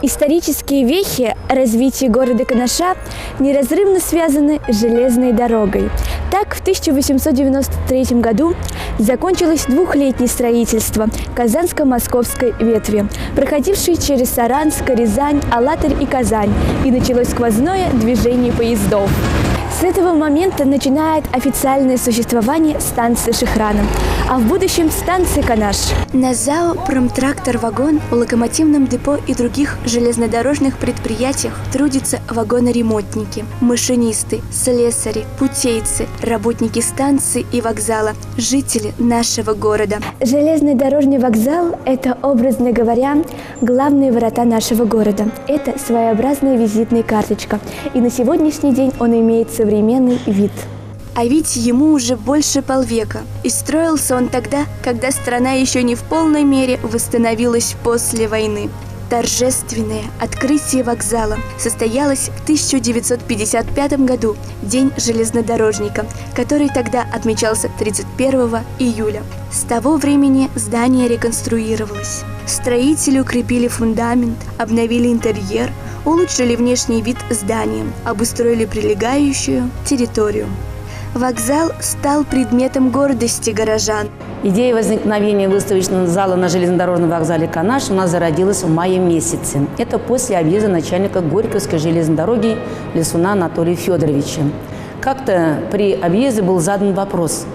Исторические вехи развития города Канаша неразрывно связаны с железной дорогой. Так, в 1893 году закончилось двухлетнее строительство Казанско-Московской ветви, проходившей через Саранск, Рязань, Алатырь и Казань, и началось сквозное движение поездов. С этого момента начинает официальное существование станции Шихрана, а в будущем станции Канаш. На ЗАО «Промтрактор-вагон», локомотивном депо и других железнодорожных предприятиях трудятся вагоноремонтники, машинисты, слесари, путейцы, работники станции и вокзала, жители нашего города. Железный дорожный вокзал – это, образно говоря, главные ворота нашего города. Это своеобразная визитная карточка, и на сегодняшний день он имеет современный вид. А ведь ему уже больше полвека, и строился он тогда, когда страна еще не в полной мере восстановилась после войны. Торжественное открытие вокзала состоялось в 1955 году, День железнодорожника, который тогда отмечался 31 июля. С того времени здание реконструировалось. Строители укрепили фундамент, обновили интерьер, улучшили внешний вид здания, обустроили прилегающую территорию. Вокзал стал предметом гордости горожан. Идея возникновения выставочного зала на железнодорожном вокзале Канаш у нас зародилась в мае месяце. Это после объезда начальника Горьковской железной дороги Лисуна Анатолия Федоровича. Как-то при объезде был задан вопрос: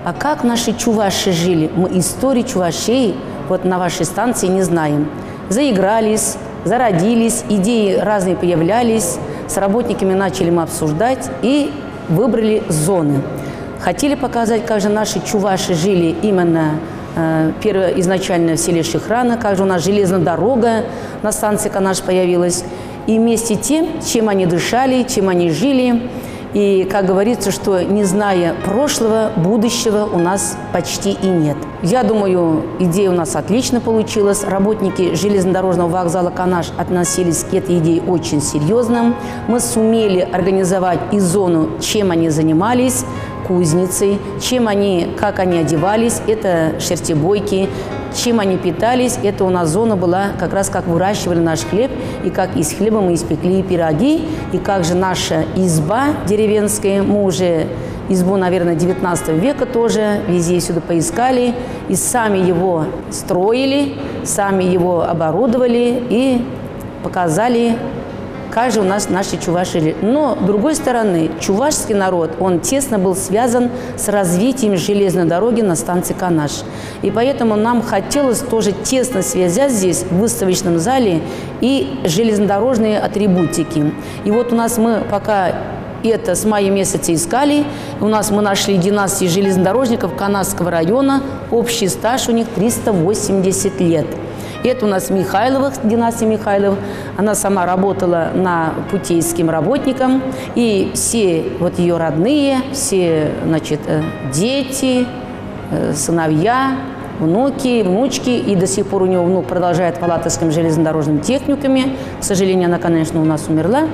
а как наши чуваши жили? Мы истории чувашей вот на вашей станции не знаем. Заигрались, зародились, идеи разные появлялись, с работниками начали мы обсуждать и выбрали зоны. Хотели показать, как же наши чуваши жили именно изначально в селе Шихрана, как же у нас железная дорога на станции Канаш появилась. И вместе тем, чем они дышали, чем они жили. И, как говорится, что не зная прошлого, будущего у нас почти и нет. Я думаю, идея у нас отлично получилась. Работники железнодорожного вокзала Канаш относились к этой идее очень серьезно. Мы сумели организовать и зону, чем они занимались, кузницей, как они одевались, это шерстебойки, чем они питались, это у нас зона была как раз как выращивали наш хлеб, и как из хлеба мы испекли пироги, и как же наша изба деревенская, мы уже избу, наверное, 19 века тоже везде сюда поискали, и сами его строили, сами его оборудовали и показали, как же у нас наши чуваши жили. Но, с другой стороны, чувашский народ, он тесно был связан с развитием железной дороги на станции Канаш. И поэтому нам хотелось тоже тесно связать здесь, в выставочном зале, и железнодорожные атрибутики. И вот у нас мы пока это с мая месяца искали, мы нашли династии железнодорожников Канашского района, общий стаж у них 380 лет. Это у нас Михайловых, династия Михайловых. Она сама работала путейским работником. И все вот ее родные, все, дети, сыновья, внуки, внучки. И до сих пор у него внук продолжает в Алатырском железнодорожном техникуме. К сожалению, она, конечно, у нас умерла.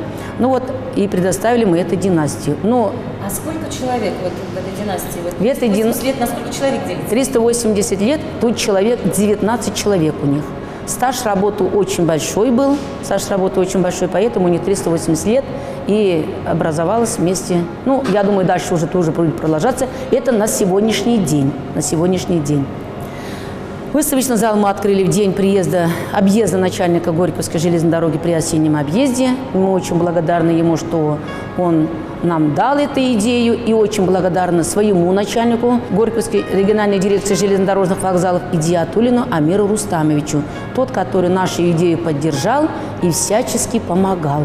И предоставили мы эту династию. А сколько человек в этой династии? 380 лет, на сколько человек делится? 380 лет, тут 19 человек у них. Стаж работы очень большой был, поэтому у них 380 лет и образовалось вместе. Я думаю, дальше уже тоже будет продолжаться. Это на сегодняшний день. Выставочный зал мы открыли в день объезда начальника Горьковской железной дороги при осеннем объезде. Мы очень благодарны ему, что он нам дал эту идею, и очень благодарны своему начальнику Горьковской региональной дирекции железнодорожных вокзалов Идиатуллину Амиру Рустамовичу, тот, который нашу идею поддержал и всячески помогал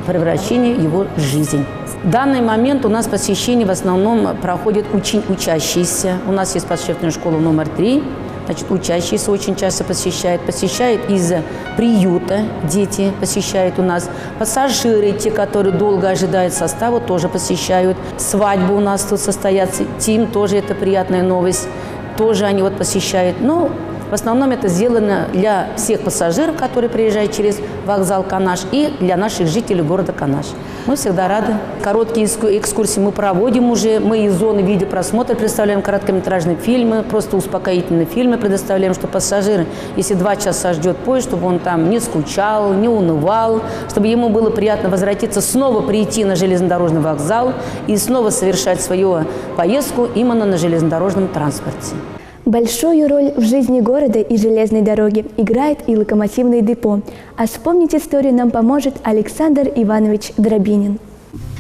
превращению его в жизнь. В данный момент у нас посещение в основном проходят учащиеся. У нас есть подшефная школа номер 3. Учащиеся очень часто посещают из приюта, дети посещают у нас. Пассажиры, те, которые долго ожидают состава, тоже посещают. Свадьбы у нас тут состоятся, им тоже это приятная новость, тоже они посещают. В основном это сделано для всех пассажиров, которые приезжают через вокзал Канаш, и для наших жителей города Канаш. Мы всегда рады. Короткие экскурсии мы проводим уже. Мы из зоны видеопросмотра представляем короткометражные фильмы, просто успокоительные фильмы предоставляем, чтобы пассажиры, если 2 часа ждет поезд, чтобы он там не скучал, не унывал, чтобы ему было приятно возвратиться, снова прийти на железнодорожный вокзал и снова совершать свою поездку именно на железнодорожном транспорте. Большую роль в жизни города и железной дороги играет и локомотивное депо. А вспомнить историю нам поможет Александр Иванович Дробинин.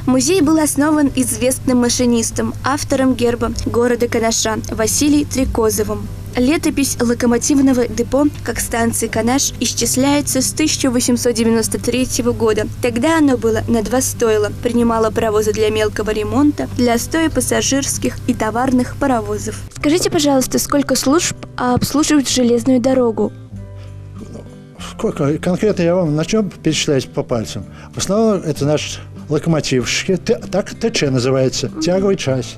Музей был основан известным машинистом, автором герба города Канаша Василием Трикозовым. Летопись локомотивного депо как станции Канаш исчисляется с 1893 года. Тогда оно было на 2 стойла, принимало паровозы для мелкого ремонта, для стоя пассажирских и товарных паровозов. Скажите, пожалуйста, сколько служб обслуживают железную дорогу? Сколько? Конкретно я вам начну перечислять по пальцам. В основном это наши локомотивщики, так ТЧ называется, тяговая часть,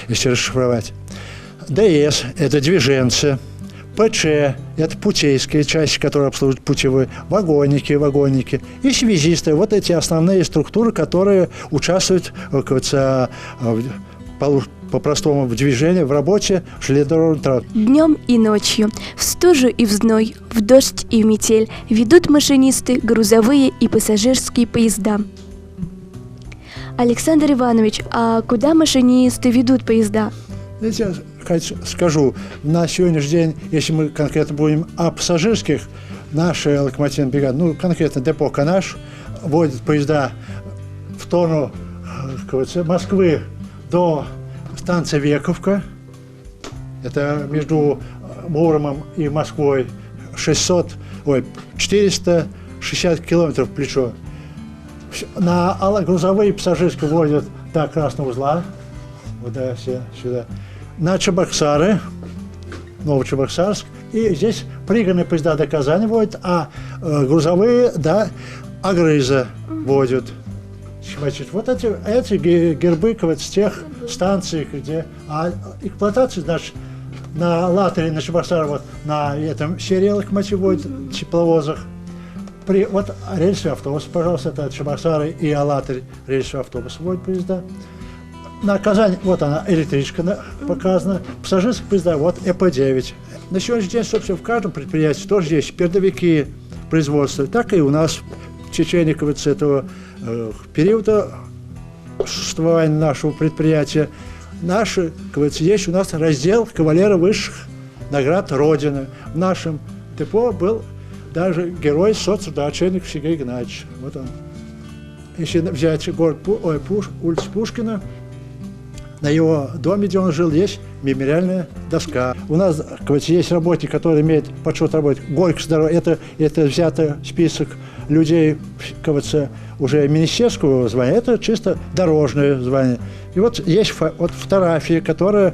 если расшифровать. ДС – это движенцы, ПЧ – это путейская часть, которая обслуживает путевые, вагонники, и связисты. Вот эти основные структуры, которые участвуют по-простому в движении, в работе железнодорожного транспорта. Днем и ночью, в стужу и в зной, в дождь и в метель ведут машинисты грузовые и пассажирские поезда. Александр Иванович, а куда машинисты ведут поезда? Я скажу, на сегодняшний день, если мы конкретно будем о пассажирских, наши локомотивные бригады, конкретно депо «Канаш», водят поезда в сторону Москвы до станции Вековка. Это между Муромом и Москвой 460 километров в плечо. На грузовые пассажирские водят до Красного узла, вот все сюда. На Чебоксары, Новочебоксарск. И здесь пригородные поезда до Казани водят, а грузовые до Агрыза водят. Вот эти гербы с тех станций, где... А эксплуатация, значит, на Латере, на Чебоксаре, вот на этом серии локомотив водят, тепловозах. Вот рельсовый автобус, пожалуйста, это Чебоксары и Алатырь рельсовый автобус водят поезда. На Казань, вот она, электричка показана, пассажирские поезда, вот ЭП-9. На сегодняшний день, собственно, в каждом предприятии тоже есть передовики производства. Так и у нас в течение этого периода существования нашего предприятия есть у нас раздел кавалера высших наград Родины. В нашем депо был даже герой соцтрудоочерник Сергей Игнатьевич. Вот он. Если взять улицу Пушкина, на его доме, где он жил, есть мемориальная доска. У нас есть работник, который имеет почет работы. Горькое здоровье. Это взятый список людей уже министерского звания. Это чисто дорожное звание. И вот есть фотографии, которые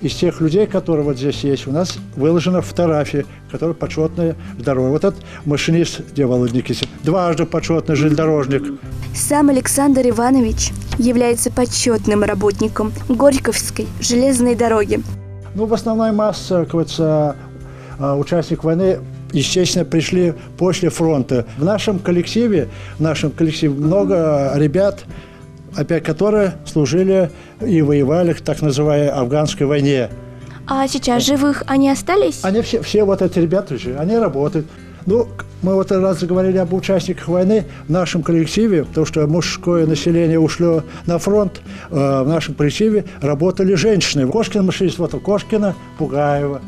из тех людей, которые вот здесь есть, у нас выложена фотография, которая почетная здоровье. Вот этот машинист, где Володя Никитин, дважды почетный железнодорожник. Сам Александр Иванович является почетным работником Горьковской железной дороги. В основной массе участников войны, естественно, пришли после фронта. В нашем коллективе много ребят, опять которые служили и воевали в так называемой афганской войне. А сейчас живых они остались? Они все вот эти ребята же, они работают. Мы вот раз говорили об участниках войны в нашем коллективе, потому что мужское население ушло на фронт, в нашем коллективе работали женщины. Кошкина машинист, Кошкина, Пугаева,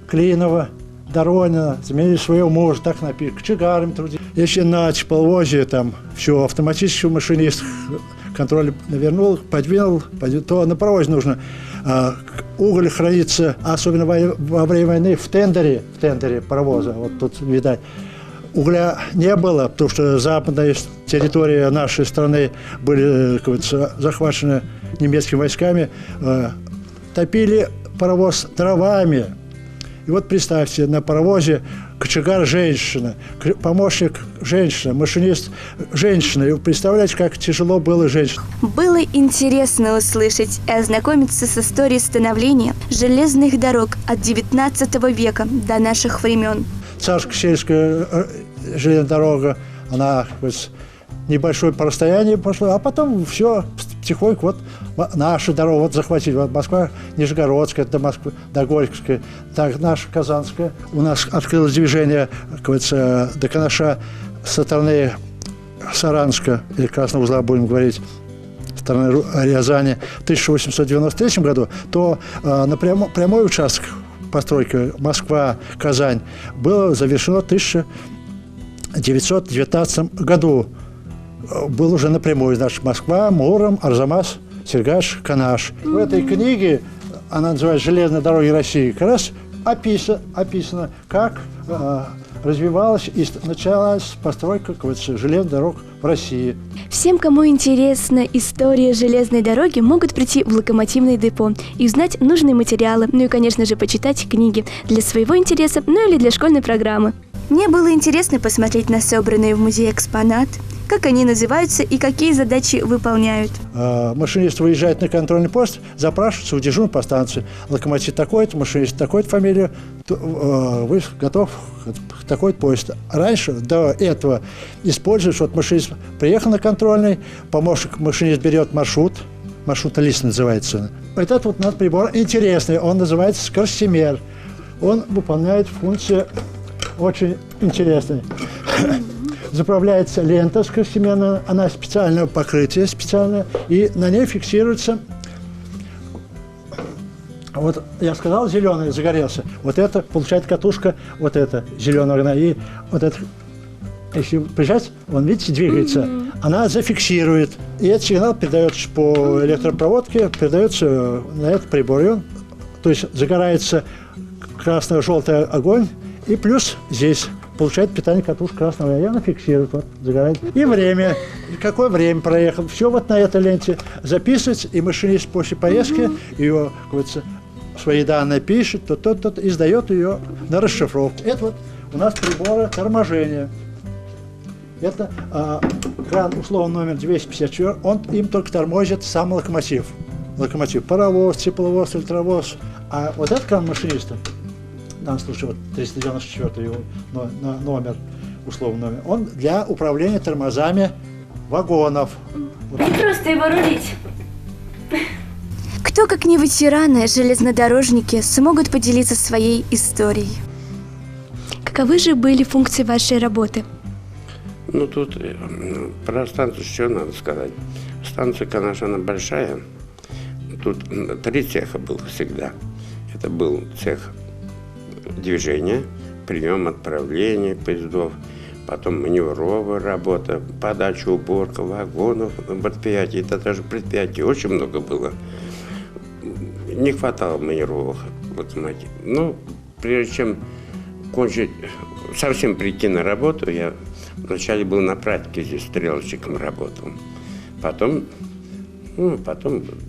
Клинова, Доронина, заменили своего мужа, так написано, кочегарами трудились. Если на тепловозе там все, автоматический машинист контроль навернул, подвинул, то на паровозе нужно. Уголь хранится, особенно во время войны, в тендере паровоза. Вот тут, видать, угля не было, потому что западная территория нашей страны были захвачены немецкими войсками. Топили паровоз дровами. И вот представьте, на паровозе кочегар женщина, помощник женщина, машинист женщина. И представляете, как тяжело было женщинам. Было интересно услышать и ознакомиться с историей становления железных дорог от XIX века до наших времен. Царско-сельская железная дорога, она небольшое по расстоянию пошла, а потом все потихоньку вот наша дорога вот захватили. Вот Москва, Нижегородская, до Москвы, до Горьковская, так наша Казанская. У нас открылось движение, до Канаша со стороны Саранска, или Красного узла, будем говорить, стороны Рязани в 1893 году, то на прямой участок постройки Москва-Казань было завершено в 1919 году. Был уже напрямую, значит, Москва, Муром, Арзамас, Сергач, Канаш. В этой книге, она называется «Железные дороги России», как раз описано, как развивалась и началась постройка железных дорог в России. Всем, кому интересна история железной дороги, могут прийти в локомотивное депо и узнать нужные материалы, ну и, конечно же, почитать книги для своего интереса, ну или для школьной программы. Мне было интересно посмотреть на собранные в музее экспонаты, как они называются и какие задачи выполняют. Машинист выезжает на контрольный пост, запрашивается у дежурного по станции. Локомотив такой-то, машинист такой-то фамилию, вы готов к такой-то поезд. Раньше, до этого, используешь, вот машинист приехал на контрольный, помощник машинист берет маршрутный лист называется. Этот вот у нас прибор интересный, он называется скоростимер. Он выполняет функции очень интересные. Заправляется лента скоростименная, она специальное покрытие специальное, и на ней фиксируется, вот я сказал, зеленый загорелся, вот это получает катушка, вот это зеленая, и вот это, если прижать, он, видите, двигается, она зафиксирует, и этот сигнал передается по электропроводке, передается на этот прибор, и он, то есть загорается красно-желтый огонь, и плюс здесь получает питание катушка красного, и она фиксирует, вот, загорает. И время, какое время проехал, все вот на этой ленте записывается, и машинист после поездки ее, свои данные пишет, тот и сдает ее на расшифровку. Это вот у нас приборы торможения. Это кран, условно, номер 254, им только тормозит сам локомотив. Паровоз, тепловоз, электровоз. А вот этот кран машиниста, в данном случае вот 394 его номер, условный номер, он для управления тормозами вагонов. Не просто его рулить. Кто, как не ветераны, железнодорожники, смогут поделиться своей историей? Каковы же были функции вашей работы? Ну, тут про станцию что надо сказать. Станция, конечно, она большая. Тут 3 цеха было всегда. Это был цех движения, прием, отправление поездов, потом маневровая работа, подача, уборка вагонов на предприятии. Это даже предприятий очень много было. Не хватало маневровых локомотивов. Но прежде чем кончить, совсем прийти на работу, я вначале был на практике здесь стрелочником работал. Потом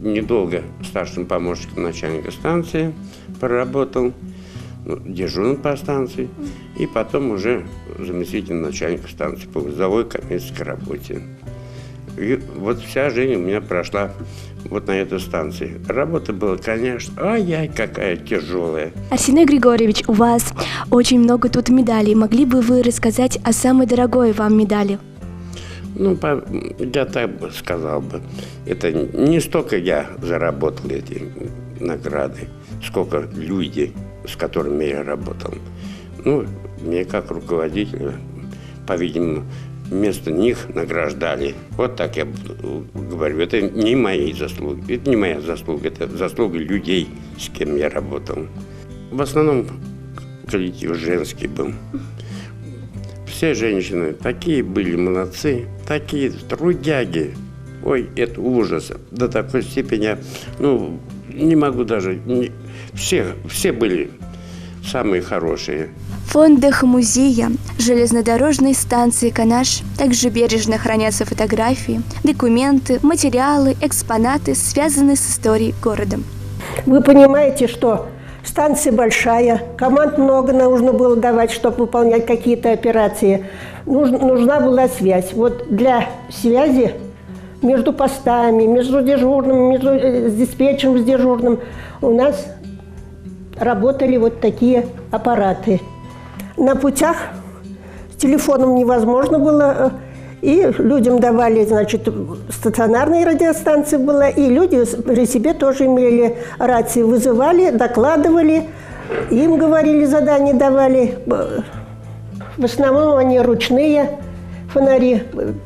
недолго старшим помощником начальника станции проработал, дежурным по станции, и потом уже заместителем начальника станции по грузовой коммерческой работе. И вот вся жизнь у меня прошла вот на этой станции. Работа была, конечно, ай-яй, какая тяжелая. Арсений Григорьевич, у вас очень много тут медалей. Могли бы вы рассказать о самой дорогой вам медали? Ну, я так бы сказал бы. Это не столько я заработал эти награды, сколько люди, с которыми я работал. Ну, мне как руководителя, по-видимому, вместо них награждали. Вот так я говорю. Это не мои заслуги. Это не моя заслуга. Это заслуга людей, с кем я работал. В основном коллектив женский был. Все женщины такие были молодцы, такие трудяги. Ой, это ужас. До такой степени, не могу даже... Все были самые хорошие. В фондах музея железнодорожной станции Канаш также бережно хранятся фотографии, документы, материалы, экспонаты, связанные с историей города. Вы понимаете, что Станция большая, команд много нужно было давать, чтобы выполнять какие-то операции. Нужна была связь. Вот для связи между постами, между дежурным, с диспетчером, с дежурным у нас работали вот такие аппараты. На путях с телефоном невозможно было, и людям давали, значит, стационарные радиостанции была, и люди при себе тоже имели рации, вызывали, докладывали, им говорили, задания давали. В основном они ручные фонари,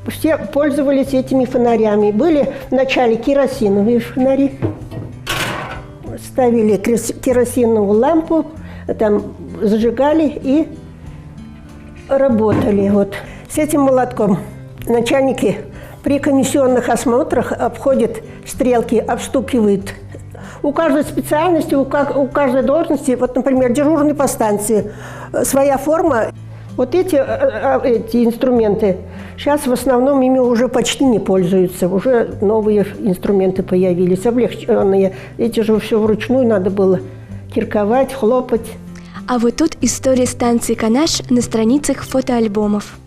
все пользовались этими фонарями. Были вначале керосиновые фонари, ставили керосиновую лампу, там зажигали и работали. Вот. С этим молотком начальники при комиссионных осмотрах обходят стрелки, обстукивают. У каждой специальности, у каждой должности, вот, например, дежурный по станции, своя форма. Вот эти инструменты, сейчас в основном ими уже почти не пользуются. Уже новые инструменты появились, облегченные. Эти же все вручную надо было кирковать, хлопать. А вот тут история станции Канаш на страницах фотоальбомов.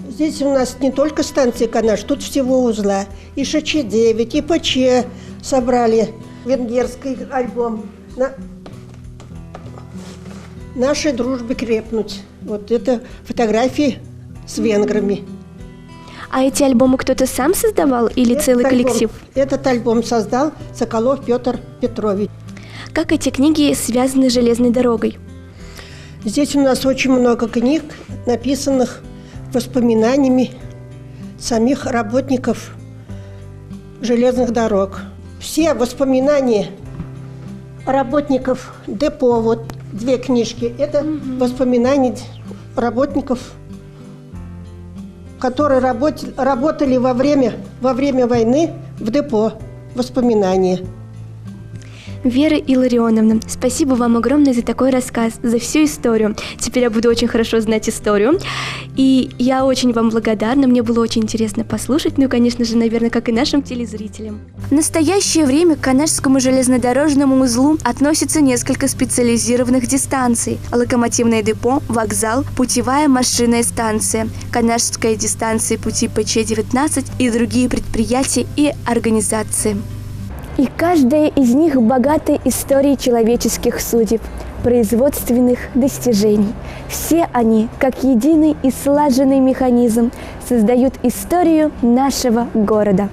Здесь у нас не только станция Канаш, тут всего узла. И ШЧ-9, и ПЧ собрали. Венгерский альбом. Нашей дружбе крепнуть. Вот это фотографии с венграми. А эти альбомы кто-то сам создавал или целый коллектив? Этот альбом создал Соколов Петр Петрович. Как эти книги связаны с железной дорогой? Здесь у нас очень много книг, написанных воспоминаниями самих работников железных дорог. Все воспоминания работников депо, вот 2 книжки, это воспоминания работников, которые работали во время войны в депо. Воспоминания. Вера Илларионовна, спасибо вам огромное за такой рассказ, за всю историю. Теперь я буду очень хорошо знать историю. И я очень вам благодарна, мне было очень интересно послушать, ну и, конечно же, наверное, как и нашим телезрителям. В настоящее время к Канашскому железнодорожному узлу относятся несколько специализированных дистанций: локомотивное депо, вокзал, путевая машинная станция, Канашская дистанция пути ПЧ-19 и другие предприятия и организации. И каждая из них богата историей человеческих судеб, производственных достижений. Все они, как единый и слаженный механизм, создают историю нашего города.